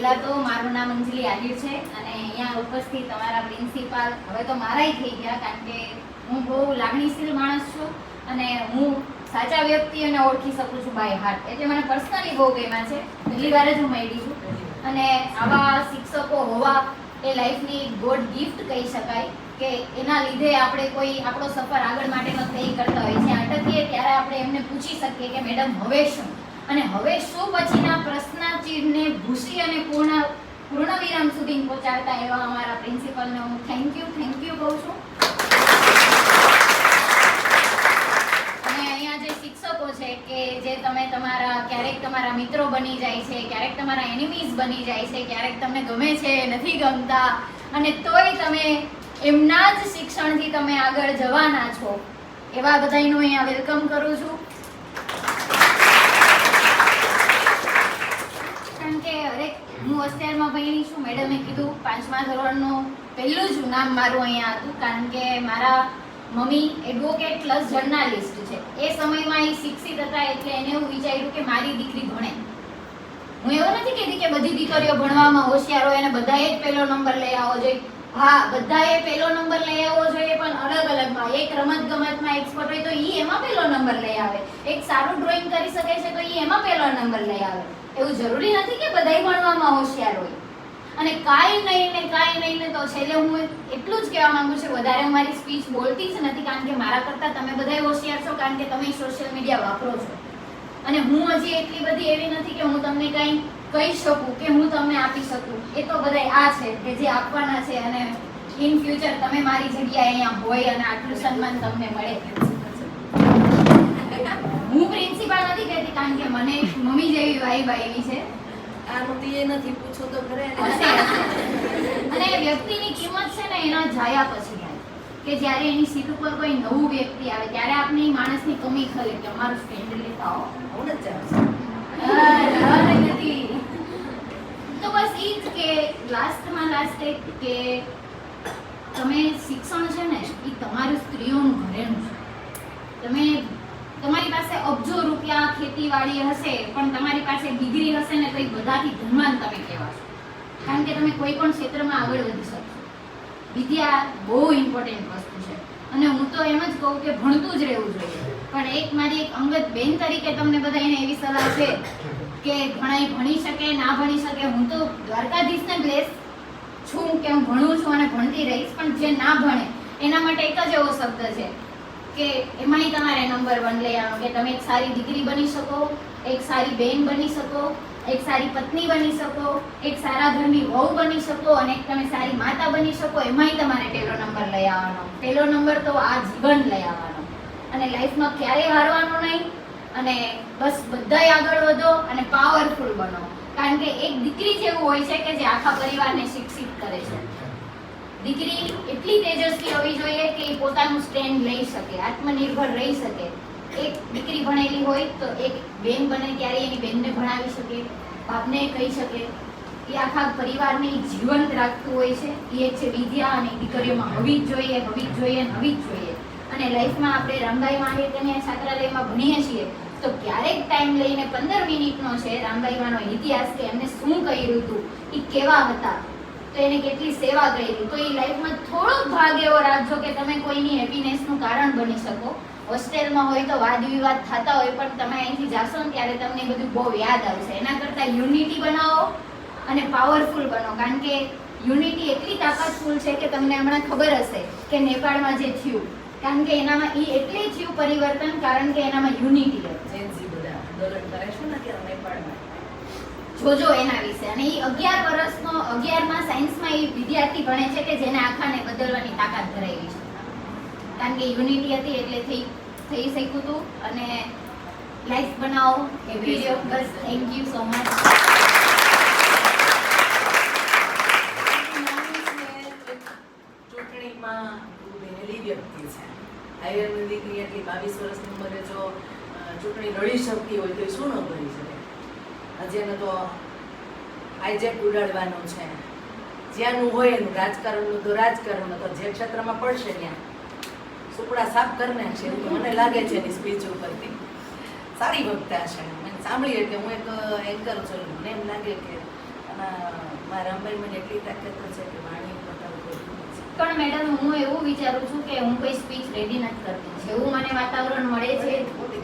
પહેલા તો મારું નામ અંજલિ આહિર છે અને અહીંયા ઉપસ્થિત તમારા પ્રિન્સિપાલ હવે તો મારાય થઈ ગયા, કારણ કે હું બહુ લાગણીશીલ માણસ છું અને હું સાચા વ્યક્તિઓને ઓળખી શકું છું બાય હાર્ટ, એટલે મને પર્સનલી બહુ ગમ્યા છે. પહેલી વાર જ હું મળી છું અને આવા શિક્ષકો હોવા એ લાઈફની ગોડ ગિફ્ટ કહી શકાય કે એના લીધે આપણે કોઈ આપણો સફર આગળ માટેનો તય કરતા હોય છે. અટકીએ ત્યારે આપણે એમને પૂછી શકીએ કે મેડમ હવે શું, અને હવે શું પછીના પ્રશ્નાચિહ્નને ભૂસી અને પૂર્ણ વિરામ સુધી પહોંચાડતા એવા અમારા પ્રિન્સિપલને હું થેન્ક યુ કહું છું. અને અહીંયા જે શિક્ષકો છે કે જે તમે ક્યારેક તમારા મિત્રો બની જાય છે, ક્યારેક તમારા એનિમીઝ બની જાય છે, ક્યારેક તમને ગમે છે નથી ગમતા, અને તોય તમે એમના જ શિક્ષણથી તમે આગળ જવાના છો, એવા બધાનું અહીંયા વેલકમ કરું છું. કારણ કે હું હોસ્ટેલમાં ભણી છું. મેડમે કીધું 5મા ધોરણનું પહેલું જ નામ મારું અહીંયા હતું, કારણ કે મારા મમ્મી એડવોકેટ પ્લસ જર્નાલિસ્ટ છે. એ સમયમાં એ શિક્ષિત હતા, એટલે એને એવું વિચાર્યું કે મારી દીકરી ભણે. હું એવું નથી કહેતી કે બધી દીકરીઓ ભણવામાં હોશિયાર હોય અને બધાએ જ પહેલો નંબર લઈ આવવો જોઈએ. હા, બધાએ પહેલો નંબર લઈ આવવો જોઈએ, પણ અલગ અલગમાં. એક રમતગમતમાં એક્સપર્ટ હોય તો ઈ એમાં પહેલો નંબર લઈ આવે, એક સારું ડ્રોઈંગ કરી શકે છે તો ઈ એમાં પહેલો નંબર લઈ આવે. એવું જરૂરી નથી કે બધાય ભણવામાં હોશિયાર હોય. અને કાંઈ નહીં ને તો છેલ્લે હું એટલું જ કહેવા માંગુ છું, વધારે મારી સ્પીચ બોલતી જ નથી, કારણ કે મારા કરતાં તમે બધાય હોશિયાર છો, કારણ કે તમે સોશિયલ મીડિયા વાપરો છો. અને હું હજી એટલી બધી એવી નથી કે હું તમને કંઈ કહી શકું કે હું તમને આપી શકું. એ તો બધાય આ છે કે જે આપવાના છે, અને ઇન ફ્યુચર તમે મારી જગ્યાએ અહીંયા હોય અને આટલું સન્માન તમને મળે. હું પ્રિન્સિપાલ નથી કહેતી, કારણ કે મને મમ્મી જેવી વાઈબ આવી છે. અને વ્યક્તિની કિંમત છે ને એના જાયા પછી થાય, કે જ્યારે એની સીટ ઉપર કોઈ નવું વ્યક્તિ આવે ત્યારે આપણે એ માણસની કમી ખલે કે અમારું સ્ટેન્ડ લેતા આવો. તો બસ એ જ કે લાસ્ટમાં એક કે તમે શિક્ષણ છે ને એ તમારું સ્ત્રીઓનું ઘરેનું છે. તમારી પાસે અબજો રૂપિયા ખેતીવાડી હશે, પણ તમારી પાસે ડિગ્રી હશે ને તો એ બધાથી ધનવાન તમે કહેવાશો, કારણ કે તમે કોઈ પણ ક્ષેત્રમાં આગળ વધી શકશો. વિદ્યા બહુ ઇમ્પોર્ટન્ટ વસ્તુ છે, અને હું તો એમ જ કહું કે ભણતું જ રહેવું જોઈએ. પણ મારી એક અંગત બેન તરીકે તમને બધાને એવી સલાહ છે કે ઘણાય ભણી શકે ના ભણી શકે. હું તો દ્વારકાધીશને બ્લેસ છું કે હું ભણું છું અને ભણતી રહીશ, પણ જે ના ભણે એના માટે એક જ એવો શબ્દ છે કે એમાંય તમારે નંબર 1 લઈ આવવાનો, કે તમે એક સારી દીકરી બની શકો, એક સારી બેન બની શકો, એક સારી પત્ની બની શકો, એક સારા ઘરની વહુ બની શકો, અને એક તમે સારી માતા બની શકો. એમાંય તમારે પહેલો નંબર લઈ આવવાનો. પહેલો નંબર તો આ જીવન લઈ આવવાનો, અને લાઈફમાં ક્યારેય હારવાનું નહીં. અને બસ બધાય આગળ વધો અને પાવરફુલ બનો, કારણ કે એક દીકરી જેવું હોય છે કે જે આખા પરિવારને શિક્ષિત કરે છે. દીકરી એટલી તેજસ્વી હોવી જોઈએ કે એ પોતાનું સ્ટેન્ડ લઈ શકે, આત્મનિર્ભર રહી શકે. એક દીકરી ભણેલી હોય તો એક બેન બને ત્યારે એની બેનને ભણાવી શકે, બાપને કહી શકે. એ આખા પરિવારને જીવંત રાખતું હોય છે. એ એક છે વિદ્યા, અને દીકરીઓમાં હોવી જ જોઈએ. અને લાઈફમાં આપણે રામબાઈ માહિતીને છાત્રાલયમાં ભણીએ છીએ તો ક્યારેક ટાઈમ લઈને 15 મિનિટનો છે રામબાઈમાંનો ઇતિહાસ, કે એમને શું કર્યું હતું, એ કેવા હતા, તો એને કેટલી સેવા કરી. તો એ લાઈફમાં થોડોક ભાગ એવો રાખજો કે તમે કોઈની હેપીનેસનું કારણ બની શકો. હોસ્ટેલમાં હોય તો વાદ વિવાદ થતા હોય, પણ તમે અહીંથી જાશો ને ત્યારે તમને બધું બહુ યાદ આવશે. એના કરતાં યુનિટી બનાવો અને પાવરફુલ બનો, કારણ કે યુનિટી એટલી તાકાતફુલ છે કે તમને હમણાં ખબર હશે કે નેપાળમાં જે થયું, કારણ કે એનામાં એટલે થયું પરિવર્તન, કારણ કે એનામાં યુનિટી હતી. જોજો એના વિશે. અને એ 11 વર્ષનો 11મા સાયન્સમાં એ વિદ્યાર્થી ભણે છે કે જેને આખાને બદલવાની તાકાત ધરાવી છે, કારણ કે યુનિટી હતી એટલે થઈ શક્યું હતું. અને લાઈફ બનાવો એ વિડીયો. બસ થેન્ક યુ સો મચ. ચૂંટણીમાં બનેલી વ્યક્તિ છે. આયરની દીકરી એટલી 22 વર્ષની ઉંમરે જો ચૂંટણી લડી શકતી હોય તો એ શું ન કરી શકે. હજી એને તો હાઈજેક ઉડાડવાનું છે. જ્યાંનું હોય એનું રાજકારણનું તો રાજકારણ, તો જે ક્ષેત્રમાં પડશે ત્યાં સુપડા સાફ કરી નાખશે એવું મને લાગે છે એની સ્પીચ ઉપરથી. સારી વક્તા છે. મેં સાંભળી એટલે હું એક એન્કર છું, મને એમ લાગે કે આમાં મારા રામભાઈ મને એટલી તાકાત છે કે વાણી બતાવું પડતું નથી. પણ મેડમ હું એવું વિચારું છું કે હું કોઈ સ્પીચ રેડી નથી કરતી. જેવું મને વાતાવરણ મળે છે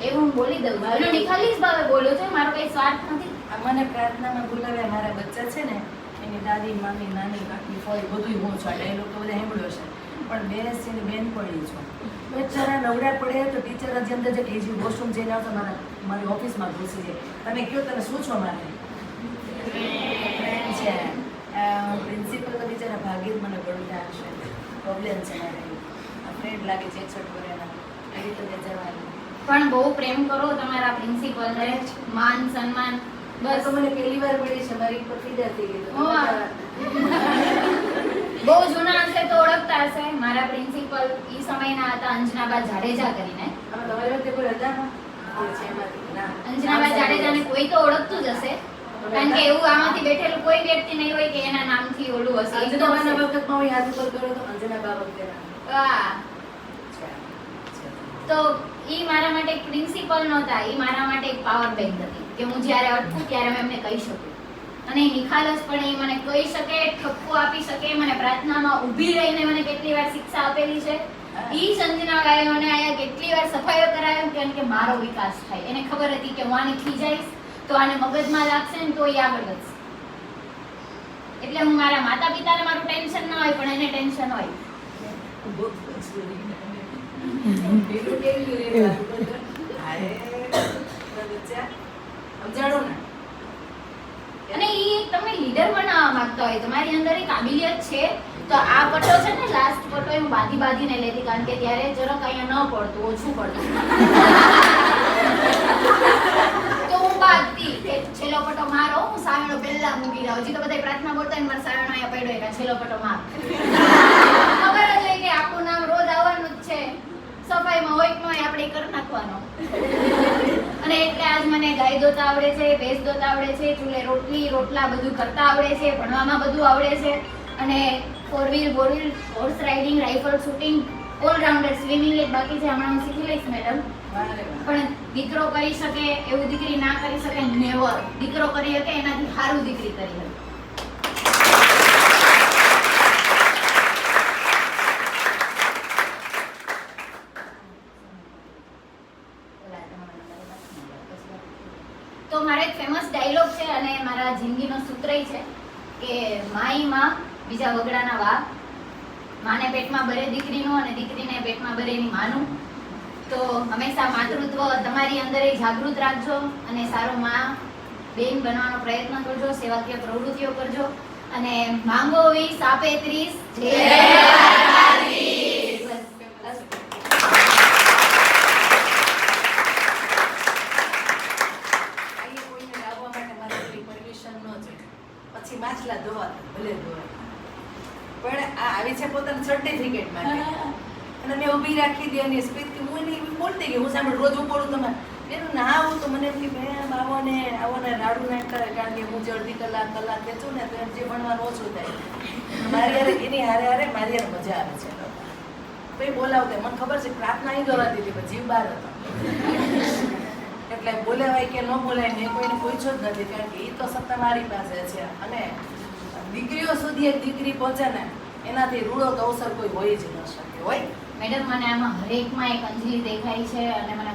એવું હું બોલી દઉં છું. અને નિખાલીસ ભાવે બોલું છું, મારો કઈ સ્વાર્થ નથી. આ મને પ્રાર્થનામાં બોલાવ્યા મારા બચ્ચા છે ને એની દાદી મામી નાની કાકી ફોઈ બધું હું છું. આ ડાયલોગ તો બધા સાંભળ્યો છે, પણ બેસ છે ને બેન પડી છું. બેચારા નવડા પડે તો ટીચર હજી અંદર જે કેજી વોશરૂમ જઈને આવતા મારી ઓફિસમાં ઘૂસી જાય. તમે કહો તમે શું છો મારે ફ્રેન્ડ છે. પ્રિન્સિપલ તો બિચારા ભાગી જ મને ગળું હશે. પ્રોબ્લેમ છે મારે આ ફ્રેન્ડ લાગે છે 61 વર્ષના એ રીતે જવાનું. પણ બહુ પ્રેમ કરો તમારા પ્રિન્સિપલને, માન સન્માન. બસ તો મને પહેલી વાર મળી છે, મારી ઉપર ફીદા થઈ ગઈ. તો બહુ જૂના હશે તો ઓળખતા હશે. મારા પ્રિન્સિપલ ઈ સમયના હતા અંજનાબા જાડેજા કરીને. આમાં તમારી વખતે કોઈ હતા છે એમાંથી? ના. અંજનાબા જાડેજાને કોઈ તો ઓળખતું જ હશે, કારણ કે એવું આમાંથી બેઠેલું કોઈ વ્યક્તિ નહીં હોય કે એના નામથી ઓલું હશે. અંજનાબાના વખતમાં હું યાદ ઉપર કર્યો તો અંજનાબા વખતેના. વાહ. તો ઈ મારા માટે એક પ્રિન્સિપલ નહોતા, ઈ મારા માટે એક પાવર બેંક હતી કે હું જ્યારે અટકું ત્યારે મેં એમને કહી શકું. અને નિખાલસ પણ એ મને કહી શકે, ઠપકો આપી શકે, મને પ્રાર્થનામાં ઊભી રહીને મને કેટલી વાર શિક્ષા આપેલી છે. ઈ સંજના ગાયો મને આયા કેટલી વાર સફાઈઓ કરાયો કારણ કે મારો વિકાસ થાય. એને ખબર હતી કે હું આને ખીજાઈશ તો આને મગજમાં લાગશે ને તો એ આગળ વધશે. એટલે હું મારા માતા પિતાને મારું ટેન્શન ન હોય પણ એને ટેન્શન હોય. અને ઈ તમે લીડર બનાવવા માંગતા હોય, તમારી અંદર એક કાબિલિયત છે તો આ પટ્ટો છે ને લાસ્ટ પટ્ટો હું બાંધીને લેતી કારણ કે ત્યારે જરાક અહીંયા ન પડતું, ઓછું પડતું તો હું બાંધતી કે છેલ્લો પટ્ટો મારો, હું સામેનો પહેલા મૂકી દઉં. હજી તો બધા પ્રાર્થના બોલતા હોય મારા સામેનો અહીંયા પડ્યો એટલે છેલ્લો પટ્ટો માર. ખબર જ હોય કે આપણું નામ રોજ આવવાનું જ છે, સફાઈમાં હોય કે ન હોય આપણે કરી નાખવાનો. અને એટલે આજ મને ગાય દોતા આવડે છે, ભેંસ દોતા આવડે છે, ચૂલે રોટલી રોટલા બધું કરતા આવડે છે, ભણવામાં બધું આવડે છે. અને 4 wheel horse riding, rifle shooting, all rounder, swimming એક બાકી છે, હમણાં હું શીખી લઈશ મેડમ. પણ દીકરો કરી શકે એવું દીકરી ના કરી શકે, નેવર. દીકરો કરી શકે એનાથી સારું દીકરી કરી શકે. તો મારે એક ફેમસ ડાયલોગ છે અને મારા જિંદગીનો સૂત્ર છે કે માઈ માં બીજા વગડાના વા. માને પેટમાં ભરે દીકરીનું અને દીકરીને પેટમાં ભરે એની માનું. તો હંમેશા માતૃત્વ તમારી અંદર જાગૃત રાખજો અને સારો માં બેન બનવાનો પ્રયત્ન કરજો, સેવાકીય પ્રવૃત્તિઓ કરજો અને માંગો 20 આપે 30. જય દ્વારકાધીશ. પછી માછલા ધોવા ભલે ધોવા, પણ આ આવી છે પોતાનું સર્ટિફિકેટ માટે. અને મેં ઊભી રાખી દે અને સ્પીચ કે હું એને એવી બોલતી ગઈ, હું સામે રોજ બોલું તમે એનું ના આવું તો મને એમ કે મેમ આવો ને રાડું નાખતા હોય કારણ કે હું જે અડધી કલાક ખેંચું ને તો એમ જે ભણવાનું ઓછું થાય. મારી હારે એની હારે મારી હારે મજા આવે છે. તો એ બોલાવતા મને ખબર છે પ્રાર્થના અહીં ગવાતી હતી પણ જીવ બહાર હતો. એટલે બોલાવાય કે ન બોલાય મેં કોઈને પૂછ્યો જ નથી કારણ કે એ તો સત્તા મારી પાસે છે. અને દીકરીઓ સુધી એક દીકરી પહોંચે ને એનાથી રૂડો તો અવસર કોઈ હોય જ ન શકે. હોય મેડમ મને આમાં હરેકમાં એક અંજલિ દેખાય છે અને મને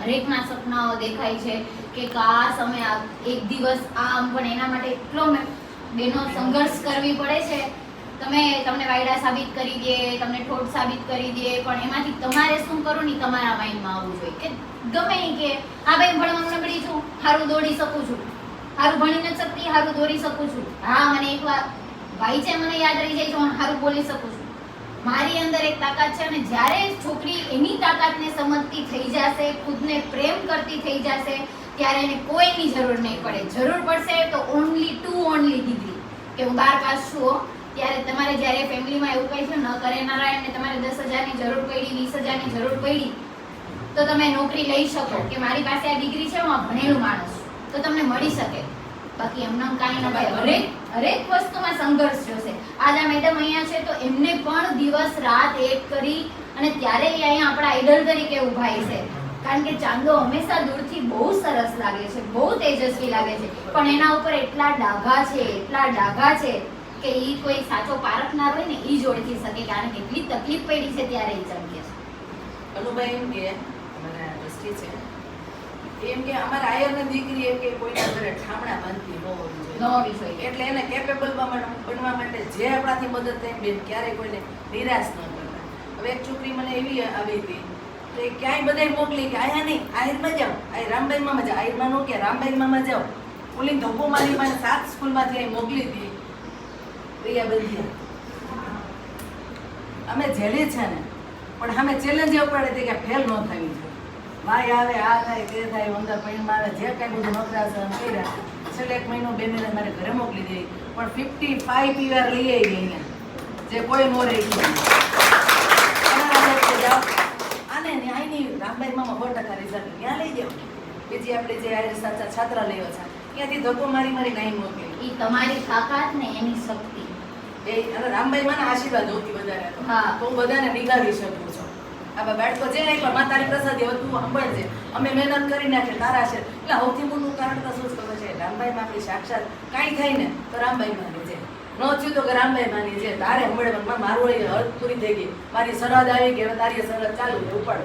હરેકના સપનાઓ દેખાય છે કે કાશ અમે એક દિવસ આમ, પણ એના માટે એટલો બેનો સંઘર્ષ કરવી પડે છે. તમને વાયડા સાબિત કરી દે, તમને ઠોઠ સાબિત કરી દે, પણ એમાંથી તમારે શું કરવું ને તમારા માઇન્ડમાં આવવું જોઈએ કે ગમે કે હા ભાઈ ભણવાનું નબળી છું, સારું દોડી શકું છું, સારું ભણી નથી શકતી, સારું દોડી શકું છું, હા મને એકવાર ભાઈ છે મને યાદ રહી જાય છે, હું સારું બોલી શકું છું. મારી અંદર એક તાકાત છે અને જ્યારે છોકરી એની તાકાતને સમજતી થઈ જશે, ખુદને પ્રેમ કરતી થઈ જશે, ત્યારે એને કોઈની જરૂર નહીં પડે. જરૂર પડશે તો ઓનલી ડિગ્રી કે હું 12 પાસ છું. ત્યારે તમારે જ્યારે ફેમિલીમાં એવું કહે છે ન કરે નારાયણ ને તમારે 10,000ની જરૂર પડી, 20,000ની જરૂર પડી તો તમે નોકરી લઈ શકો કે મારી પાસે આ ડિગ્રી છે, હું ભણેલું માણસ છું, તો તમને મળી શકે. બાકી એમને કાંઈ ન થાય. હરેક વસ્તુમાં સંઘર્ષ જોશે. આજ આ મેડમ અહીંયા છે તો એમને પણ દિવસ રાત એક કરી અને ત્યારે એ અહીંયા આપણા આઈડલ તરીકે ઉભા છે. કારણ કે ચાંદો હંમેશા દૂરથી બહુ સરસ લાગે છે, બહુ તેજસ્વી લાગે છે, પણ એના ઉપર એટલા ડાઘા છે કે ઈ કોઈ સાચો પારખનાર હોય ને ઈ જ ઓળખી શકે કે આને કેટલી તકલીફ પડી છે ત્યારે ઈ ચમકે છે. અનુભાઈ એમ કે અમારા દ્રષ્ટિ છે એમ કે અમારા આયરની દીકરી એમ કે કોઈના ઘરે ઠામણા બાંધતી ન હોવી ન હોવી જોઈએ. એટલે એને કેપેબલ બનવા માટે જે આપણાથી મદદ થાય બેન ક્યારેય કોઈને નિરાશ ન કરતા. હવે એક છોકરી મને એવી આવી હતી તો એ ક્યાંય બધાય મોકલી કે આયા નહીં આહિરમાં જાઓ, આ રામબાઈમાં જાઓ, આહિરમાં નો કે રામબાઈમાં જાઓ. ઓલી ધક્કો મારી મને 7 સ્કૂલમાંથી અહીં મોકલી હતી પ્રિયા બંધિયા. અમે જેલી છે ને પણ સામે ચેલેન્જ ઉપાડે હતી કે ફેલ ન થવી જોઈએ. ભાઈ આવે આ થાય તે થાય અંદર પૈણમાં આવે જે કાંઈ બધું નોકરા છે એમ કર્યા. છેલ્લે 1 મહિનો 2 મહિના મારે ઘરે મોકલી દે પણ 55 પીવાર લઈ આવી અહીંયા જે કોઈ નો રહી ગયું. આને ને આઈની રામબાઈમાં 100% રિઝલ્ટ ત્યાં લઈ જાઓ. બીજી આપણે જે આયર સાચા છાત્રાલયો છે ત્યાંથી ધક્કો મારી નાઈ મોકલી. ઈ તમારી તાકાત ને એની શક્તિ. એ અને રામબાઈમાંના આશીર્વાદ હોતી વધારે તો. હા. તો હું બધાને નિગારી શકું છું. આ બાળકો જે નહીં પણ મા તારી પ્રસાદી હવે તું સાંભળજે. અમે મહેનત કરી નાખીએ તારા છે. એટલે સૌથી મોટું કારણ તો શું જ ખબર છે રામબાઈમાં આપણી સાક્ષાત કાંઈ થાય ને તો રામબાઈમાં છે. ન થયું તો કે રામબાઈમાંની છે. તારે સાંભળે મારું એ હદ પૂરી થઈ ગઈ. મારી સરહદ આવી ગઈ હવે તારી સરહદ ચાલુ છે ઉપાડ.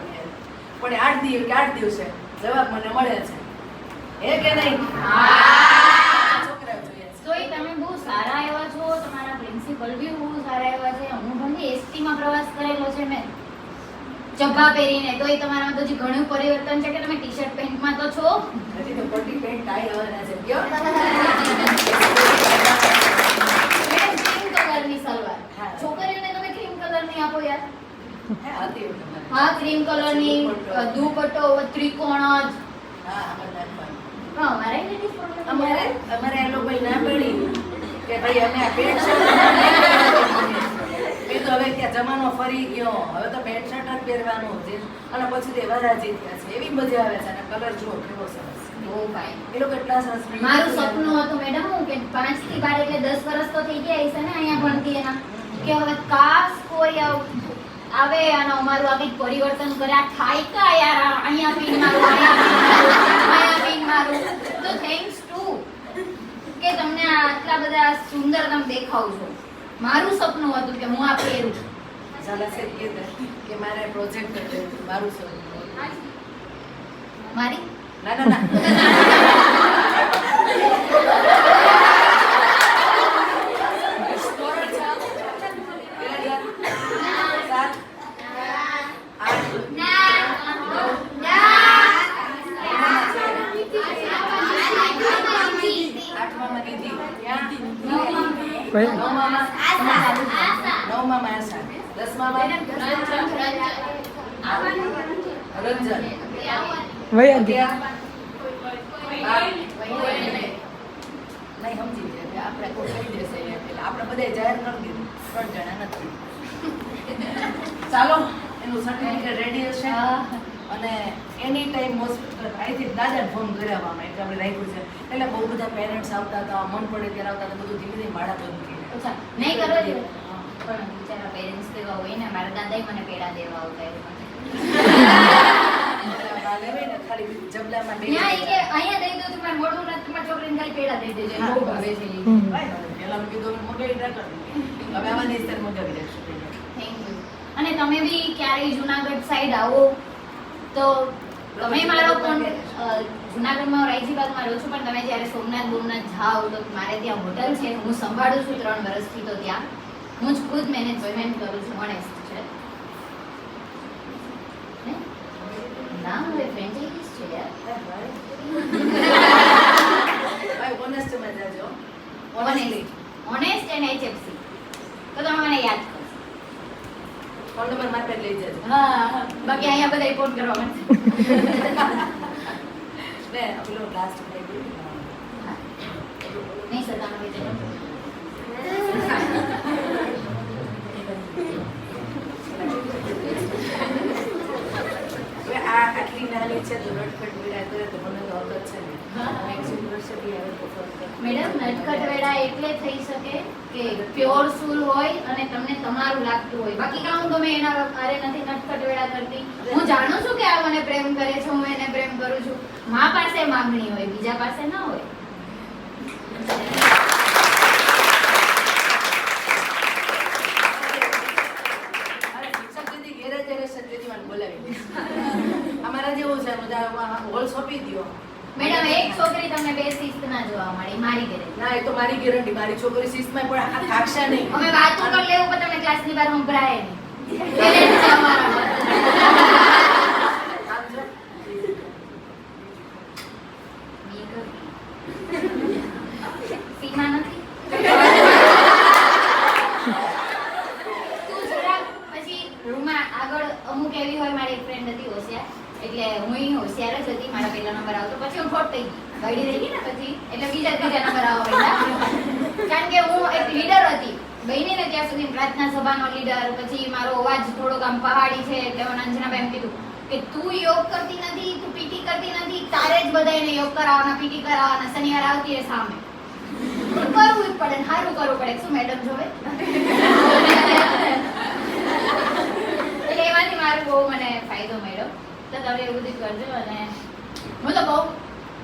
પણ 8 દિવસે જવાબ મને મળે છે. હે કે નહીં? છોકરા જોઈએ છે. તોય તમે બહુ સારા એવા છો, તમારા પ્રિન્સિપલ બી બહુ સારા એવા છે. હું ભલે એસટી માં પ્રવાસ કરેલો છે મેં ચબ્બા પહેરીને, તોય તમારામાં તો હજી ઘણું પરિવર્તન છે કે તમે ટી-શર્ટ પેન્ટમાં તો છો. હજી તો કોટી પેન્ટ ટાઈ આવવાના છે. કયો? ક્રીમ કલરની સલવાર. હા. છોકરીઓને તમે ક્રીમ કલરની આપો યાર. હે હતી એવું તમારે? હા, ક્રીમ કલરની દુપટ્ટો ત્રિકોણ જ. હા, અમારે નાખવાનું. હા, અમારે લેડીઝ પ્રોબ્લેમ અમારે એ લોકો ના પડી કે ભાઈ અમે આ પેન્ટ શર્ટ એ તો હવે ત્યાં જમાનો ફરી ગયો. હવે તો પેન્ટ શર્ટ જ પહેરવાનું છે અને પછી તે વરાજી થયા છે. એવી મજા આવે છે અને કલર જુઓ કેવો સરસ. બહુ ફાઇન. એ લોકો એટલા સરસ મારું સપનું હતું મેડમ કે 5 થી 12 એટલે 10 વર્ષ તો થઈ ગયા હશે ને અહીંયા ભણતી એના કે હવે કાશ કોઈ આવે અને અમારું આ કંઈક પરિવર્તન કરે. આ થાય કા યાર અહીંયા પીન મારું અહીંયા પીન મારું. તો થેન્ક્સ ટુ કે તમને આટલા બધા સુંદર તમે દેખાવ છો. મારું સપનું હતું કે હું આ પહેરું. ઝાલા સાહેબ કહેતા કે મારે પ્રોજેક્ટ મારું સપનું મારી ના ના ના ચાલો એનું સર્ટિફિકેટ રેડી હશે અને એની ટાઈમ હોસ્પિટલ અહીંથી દાદાને ફોન કરાવવામાં એટલે આપણે રાખ્યું છે. એટલે બહુ બધા પેરેન્ટ્સ આવતા હતા, મન પડે ત્યારે આવતા હતા, બધું ધીમે ધીમે માળા બંધ થઈ ગયા. અચ્છા નહીં કરવા દે પણ બિચારા પેરેન્ટ્સ દેવા હોય ને. મારા દાદાએ મને પેડા દેવા આવતા એવું ખાલી જબલામાં બે અહીંયા દઈ દો તમારે મોઢું નથી તમારી છોકરીને ખાલી પેડા દઈ દેજો બહુ ભાવે છે ઈ. પેલા કીધું મગાવી રાખો હવે આવા દેશ મગાવી રાખશું. Thank you. અને તમે બી ક્યારેય જુનાગઢ સાઈડ આવો તો તમે મારો જુનાગઢમાં રાયજીબાગમાં રહું છું પણ તમે જ્યારે સોમનાથ જાઓ તો મારે ત્યાં હોટલ છે. હું સંભાળું છું 3 વર્ષથી તો ત્યાં હું જ ખુદ મેનેજમેન્ટ કરું છું. ઓનેસ્ટ છે ના હવે ફ્રેન્ચાઇઝીસ છે યાર. ઓનેસ્ટમાં જાજો. ઓનેસ્ટ એન્ડ HFC તો તમે મને યાદ કરો. ફોન નંબર મારે લઈ જજો. હા બાકી અહીંયા બધા રિપોર્ટ કરવા માંડશે. ને પેલો લાસ્ટ થઈ ગયું નહીં સર તમે વિચારો. હવે આ આટલી નાની છે તો રટફટ વિડા કરે તો મને તો અગત છે ને. નેક્સ્ટ યુનિવર્સિટી આવે તો ફરક મેડમ નટખટ વેડા એટલે થઈ શકે કે પ્યોર સૂલ હોય અને તમને તમારું લાગતું હોય. બાકી કામ ગમે એના આરે નથી નટખટ વેડા કરતી. હું જાણું છું કે આ મને પ્રેમ કરે છે, હું એને પ્રેમ કરું છું. મા પાસે માંગણી હોય, બીજા પાસે ના હોય. અમારા જેવું છે બધા હોલ સોંપી દો. મેડમ એક છોકરી તમને બે શિસ્ત ના જોવા મળી મારી ઘરે. ના એ તો મારી ગેરંટી, મારી છોકરી શિસ્તમાં પણ હાથ થાકશે નહીં. અમે વાતો કરી લેવું પણ તમે ક્લાસની બહાર સંભળાય નહીં. Talent છે અમારામાં. આમ જો. સીમા નથી. તું જરાક પછી રૂમમાં આગળ અમુક એવી હોય, મારી એક ફ્રેન્ડ હતી હોશિયાર, એટલે હું હોશિયાર જ હતી. મારા પહેલા નંબર આવતો, પછી હું ખોટ થઈ ગઈ, ગળી રહી ગઈ ને પછી, એટલે બીજા નંબર આવવા માંડ્યા. કારણ કે હું એક લીડર હતી, બની ને ત્યાં સુધી પ્રાર્થના સભાનો લીડર. પછી મારો અવાજ થોડોક આમ પહાડી છે, એટલે મને અંજનાબેન કીધું કે તું યોગ કરતી નથી, તું પીટી કરતી નથી, તારે જ બધાને યોગ કરાવવાના, પીટી કરાવવાના. શનિવાર આવતી રહે સામે, કરવું જ પડે, સારું કરવું પડે. શું મેડમ જોવે? એટલે એમાંથી મારું બહુ મને ફાયદો મળ્યો. તો તમે એવું બધું કરજો. અને હું તો બહુ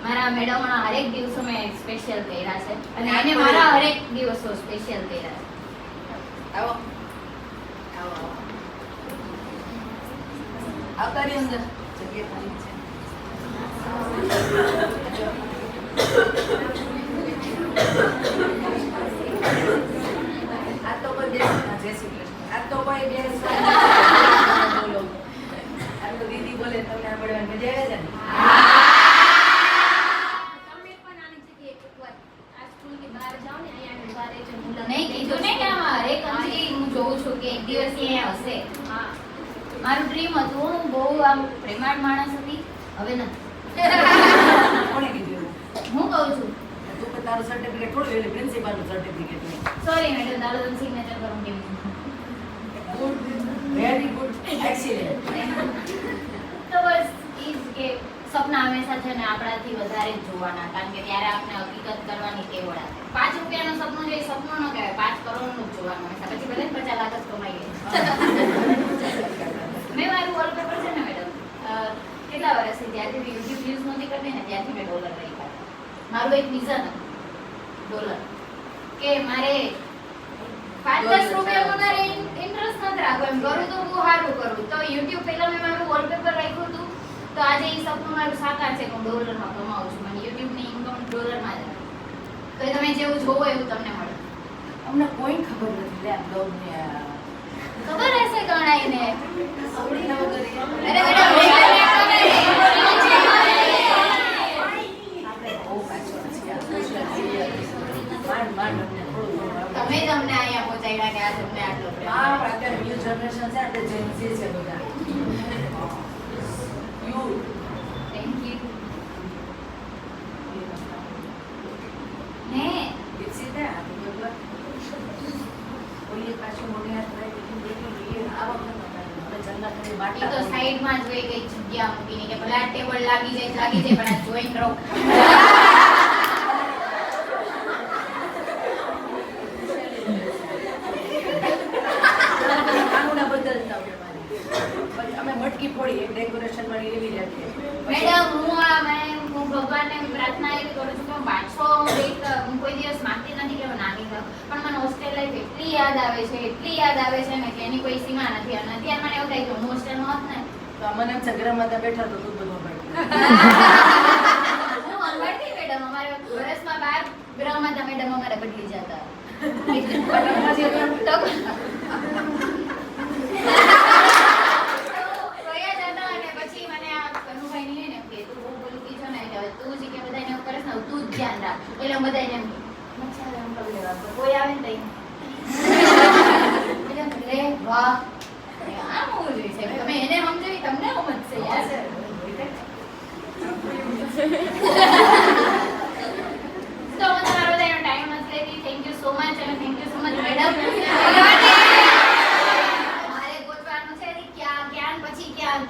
મારા મેડમના હરેક દિવસો મેં સ્પેશિયલ કર્યા છે, અને એને મારા હરેક દિવસો સ્પેશિયલ કર્યા છે. આવો આવો આવતાની અંદર જગ્યા ખાલી છે. આ તો કોઈ જય શ્રી કૃષ્ણ. આ તો કોઈ બોલો. આ તો દીદી બોલે તમને આવડવાની મજા આવે છે ને? નહીં કીધું ને કે આમાં હરેક અંજલિ હું જોઉં છું કે એક દિવસ અહીંયા હશે. મારું ડ્રીમ હતું, હું બહુ આમ પ્રેમાળ માણસ હતી, હવે નથી. કોણે કીધું? હું કહું છું. તું કે તારું સર્ટિફિકેટ થોડું એટલે પ્રિન્સિપાલનું સર્ટિફિકેટ. સોરી મેડમ, તારું સિગ્નેચર કરું કેમ? Good, very good, excellent. તો બસ ઈ જ કે સપના હંમેશા છે ને આપણાથી વધારે જ જોવાના, કારણ કે ત્યારે આપણે હકીકત કરવાની ટેવ હોય. 5 રૂપિયાનું સપનું જે સપનું ન કહેવાય, 5 કરોડનું જ જોવાનું હંમેશા. પછી ભલે 50 લાખ જ કમાઈ લે. મેં મારું વોલપેપર છે ને મેડમ, કેટલા વર્ષથી જ્યારથી યુટ્યુબ યુઝ નહોતી કરતી ને ત્યારથી મેં ડોલર રાખ્યા. મારું એક વિઝન હતું ડોલર, કે મારે 5-10 રૂપિયામાં મારે ઇન્ટરેસ્ટ નથી રાખવો, એમ કરું તો બહુ સારું કરું. તો યુટ્યુબ પહેલા મેં મારું વોલપેપર રાખ્યું હતું, તો આજે એ સપનું મારું સાકાર છે કે હું ડોલરમાં કમાઉં છું. મને યુટ્યુબની ઇન્કમ ડોલરમાં જ આવે. તો તમે જેવું જોવો એવું તમને મળે. અમને કોઈ ખબર નથી લે આ બ્લોગને. ખબર હશે ગણાઈને. આવડી ના વગર અરે મેડમ, આપણે બહુ પાછળ છીએ આ સોશિયલ મીડિયા. માંડ અમને થોડું તમે જ અમને અહીંયા પહોંચાડ્યા કે આ તમને આટલો પ્રેમ. હા, અત્યારે ન્યૂ જનરેશન છે, આપણે જેન ઝી છે બધા. You thank you. ને દીક્ષિત હે આ તો ઓલી પાછું મોઢે હાથ રાખી બેઠી આ વખત હવે જન્નતની ઈ વાટા તો સાઈડમાં જ વહી ગઈ જગ્યા મૂકીને કે ભલે આ ટેબલ લાગી જાય પણ આ જોઈન રહો. કાનૂના બદલતા હોય મારી. પછી અમે મટકી ફોડી એક ડેકોરેશન વાળી એવી રાખીએ. મેડમ, હું ભગવાનને પ્રાર્થના એવી કરું છું કે હું પાછો હું કોઈ દિવસ માંગતી નથી કે હું નાની થાઉં, પણ મને હોસ્ટેલ લાઈફ એટલી યાદ આવે છે ને કે એની કોઈ સીમા નથી. અને અત્યારે મને એવું થાય કે હું હોસ્ટેલમાં હોત ને તો મને એમ છે ગૃહમાતા બેઠા તો તું બધું પડતું. હું અનવડતી મેડમ, અમારે વર્ષમાં 12 ગૃહમાતા મેડમ અમારે બદલી જતા. તો વયા જતા અને પછી મને આ કનુભાઈ ની ને કે તું બહુ બોલતી છો ને એટલે તું જ કે બધાને એવું કરે છે ને તું જ ધ્યાન રાખ. એટલે હું બધાને એમ કે મચ્છા એમ કરી લેવા તો કોઈ આવે ને તઈ એટલે લે વાહ આમ હોવું જોઈએ છે. તમે એને સમજાવી તમને સમજશે યાર. તો હું તમારો બધાનો ટાઈમ નથી લેતી. થેન્ક યુ સો મચ અને thank you so much madam. મારે ગોતવાનું છે ક્યાં પછી ક્યાં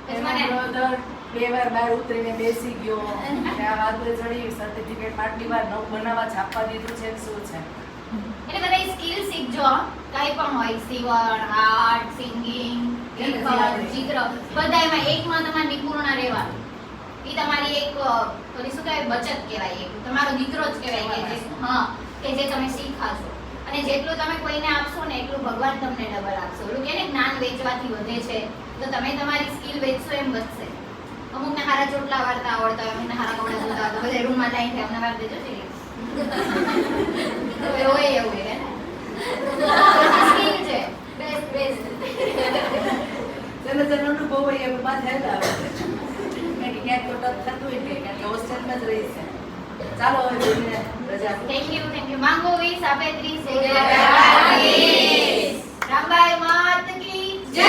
પછી મને બ્રધર બે વાર બહાર ઉતરીને બેસી ગયો અને આ વાતો ચડી સર્ટિફિકેટ આટલી વાર નવું બનાવવા છાપવા દીધું છે કે શું છે? એટલે બધા સ્કિલ શીખજો કઈ પણ હોય સીવણ આર્ટ સિંગિંગ ચિત્ર બધામાં એકમાં તમારે નિપુણ રહેવાનું એ તમારી એક ઓલી શું કહેવાય બચત કહેવાય એક તમારો દીકરો જ કહેવાય કે જે કે જે તમે શીખાશો અને જેટલું તમે કોઈને આપશો ને એટલું ભગવાન તમને ડબલ આપશે ઓલું કે ને જ્ઞાન વેચવાથી વધે છે તો તમે તમારી સ્કિલ વેચશો એમ વધશે અમુકને હારા ચોટલા વાળતા આવડતા હોય અમુકને હારા કપડા ધોતા આવડતા બધા રૂમમાં લાઈન અમને વાર દેજો છે તો એવું હે ને સ્કિલ છે બેસ્ટ ચલો અનુભવ હોય એમ પાછા હેલા આવે કે ક્યાંક તો ટચ થતું હોય ને કારણ કે હોસ્ટેલમાં જ રહી છે. ચાલો હવે બેનને રજા આપો. થેન્ક યુ માંગો 20 આપે 30 રામબાઈ માત કી જય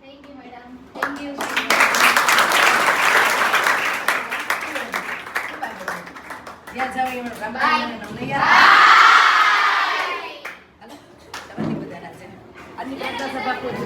thank you madam thank you ત્યાં જાવ એમ બાય રામબાઈ નમને યાર બાય હાલો તમારી બધાના છે આની કરતા સભા કોઈ